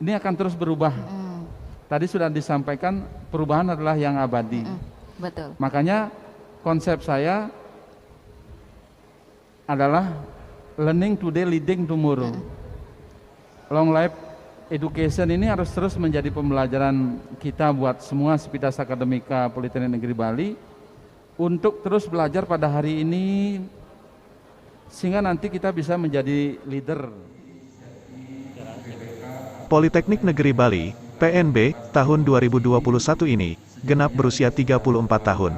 ini akan terus berubah. Tadi sudah disampaikan perubahan adalah yang abadi. Betul. Makanya konsep saya adalah learning today, leading tomorrow. Long life education ini harus terus menjadi pembelajaran kita buat semua Sivitas Akademika Politeknik Negeri Bali untuk terus belajar pada hari ini sehingga nanti kita bisa menjadi leader. Politeknik Negeri Bali, PNB, tahun 2021 ini, genap berusia 34 tahun.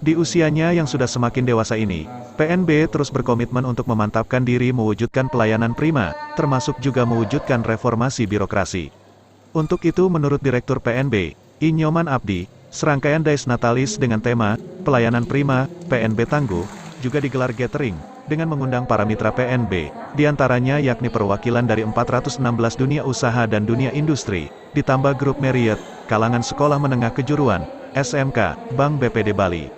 Di usianya yang sudah semakin dewasa ini, PNB terus berkomitmen untuk memantapkan diri mewujudkan pelayanan prima, termasuk juga mewujudkan reformasi birokrasi. Untuk itu menurut Direktur PNB, I. Nyoman Abdi, serangkaian Dies Natalis dengan tema, Pelayanan Prima, PNB Tangguh, juga digelar gathering, dengan mengundang para mitra PNB, diantaranya yakni perwakilan dari 416 dunia usaha dan dunia industri, ditambah grup Marriott, kalangan sekolah menengah kejuruan, SMK, Bank BPD Bali.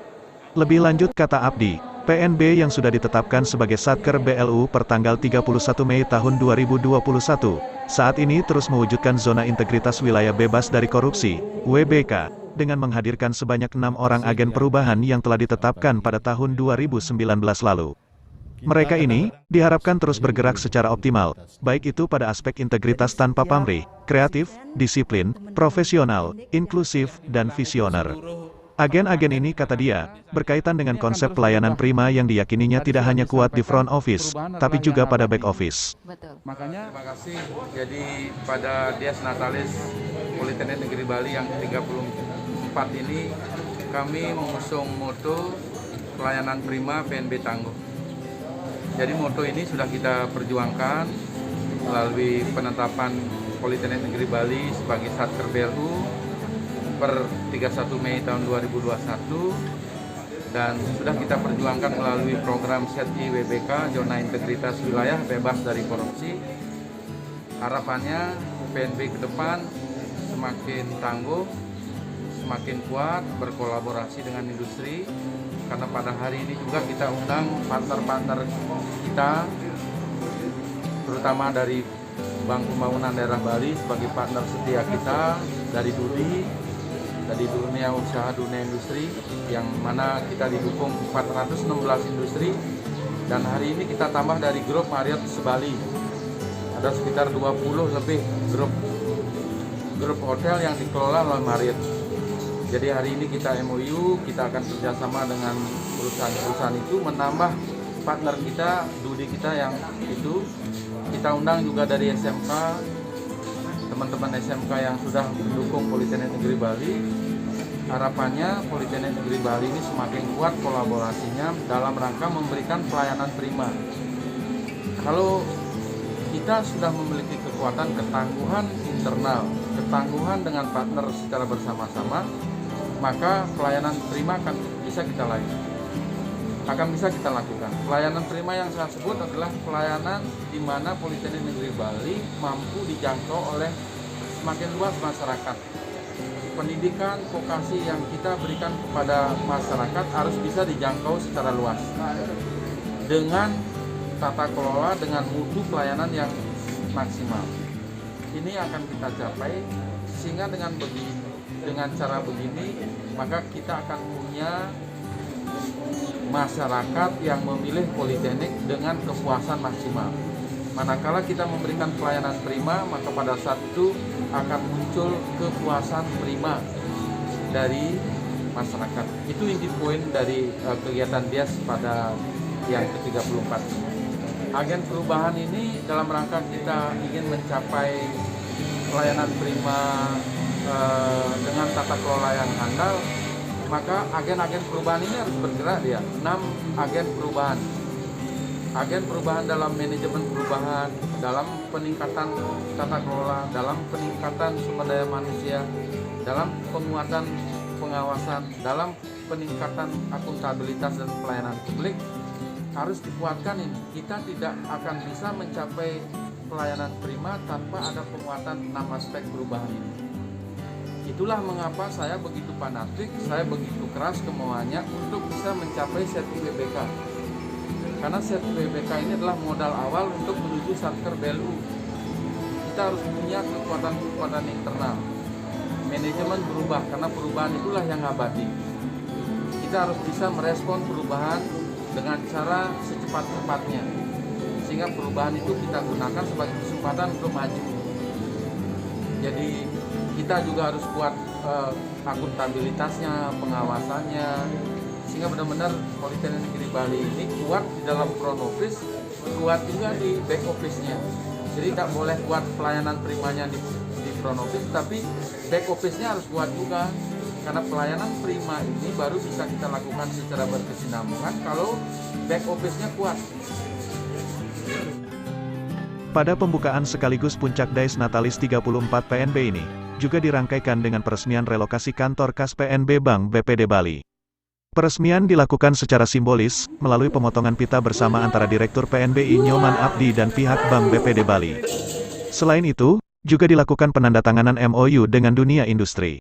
Lebih lanjut kata Abdi, PNB yang sudah ditetapkan sebagai Satker BLU per tanggal 31 Mei tahun 2021, saat ini terus mewujudkan zona integritas wilayah bebas dari korupsi, WBK, dengan menghadirkan sebanyak 6 orang agen perubahan yang telah ditetapkan pada tahun 2019 lalu. Mereka ini diharapkan terus bergerak secara optimal, baik itu pada aspek integritas tanpa pamrih, kreatif, disiplin, profesional, inklusif, dan visioner. Agen-agen ini, kata dia, berkaitan dengan konsep pelayanan prima yang diyakininya tidak hanya kuat di front office, tapi juga pada back office. Betul. Makanya terima kasih. Jadi pada Dies Natalis Politeknik Negeri Bali yang ke-34 ini kami mengusung moto pelayanan prima PNB Tangguh. Jadi moto ini sudah kita perjuangkan melalui penetapan Politeknik Negeri Bali sebagai Satker BLU per 31 Mei tahun 2021 dan sudah kita perjuangkan melalui program SETI WBK Zona Integritas Wilayah Bebas dari Korupsi. Harapannya PNB ke depan semakin tangguh, semakin kuat berkolaborasi dengan industri, karena pada hari ini juga kita undang partner-partner kita terutama dari Bank Pembangunan Daerah Bali sebagai partner setia kita, dari DUDI, dari dunia usaha, dunia industri, yang mana kita didukung 416 industri, dan hari ini kita tambah dari grup Marriott Sebali. Ada sekitar 20 lebih grup hotel yang dikelola oleh Marriott. Jadi hari ini kita MOU, kita akan kerjasama dengan perusahaan-perusahaan itu, menambah partner kita, DUDI kita yang itu. Kita undang juga dari SMK, teman-teman SMK yang sudah mendukung Politeknik Negeri Bali. Harapannya Politeknik Negeri Bali ini semakin kuat kolaborasinya dalam rangka memberikan pelayanan prima. Kalau kita sudah memiliki kekuatan ketangguhan internal, ketangguhan dengan partner secara bersama-sama, maka pelayanan prima akan bisa kita lakukan. Pelayanan prima yang saya sebut adalah pelayanan di mana Politeknik Negeri Bali mampu dijangkau oleh semakin luas masyarakat. Pendidikan vokasi yang kita berikan kepada masyarakat harus bisa dijangkau secara luas dengan tata kelola, dengan mutu pelayanan yang maksimal. Ini akan kita capai sehingga dengan cara begini maka kita akan punya masyarakat yang memilih Politeknik dengan kepuasan maksimal. Manakala kita memberikan pelayanan prima, maka pada saat itu akan muncul kepuasan prima dari masyarakat. Itu inti poin dari kegiatan Dies pada yang ke-34. Agen perubahan ini dalam rangka kita ingin mencapai pelayanan prima dengan tata kelola yang handal, maka agen-agen perubahan ini harus bergerak dia. 6 agen perubahan. Agen perubahan dalam manajemen perubahan, dalam peningkatan tata kelola, dalam peningkatan sumber daya manusia, dalam penguatan pengawasan, dalam peningkatan akuntabilitas dan pelayanan publik harus dikuatkan ini. Kita tidak akan bisa mencapai pelayanan prima tanpa ada penguatan 6 aspek perubahan ini. Itulah mengapa saya begitu fanatik, saya begitu keras kemauannya untuk bisa mencapai SETI WBK. Karena SETI WBK ini adalah modal awal untuk menuju Satker BLU. Kita kita harus punya kekuatan internal. Manajemen berubah, karena perubahan itulah yang abadi. Kita harus bisa merespon perubahan dengan cara secepat-cepatnya, sehingga perubahan itu kita gunakan sebagai kesempatan untuk maju. Jadi kita juga harus kuat akuntabilitasnya, pengawasannya, sehingga benar-benar Politeknik Negeri Bali ini kuat di dalam front office, kuat juga di back office-nya. Jadi tidak boleh kuat pelayanan primanya di front office, tapi back office-nya harus kuat juga. Karena pelayanan prima ini baru bisa kita lakukan secara berkesinambungan kalau back office-nya kuat. Pada pembukaan sekaligus puncak Dais Natalis 34 PNB ini, juga dirangkaikan dengan peresmian relokasi kantor kas PNB Bank BPD Bali. Peresmian dilakukan secara simbolis, melalui pemotongan pita bersama antara Direktur PNBI Nyoman Abdi dan pihak Bank BPD Bali. Selain itu, juga dilakukan penandatanganan MOU dengan dunia industri.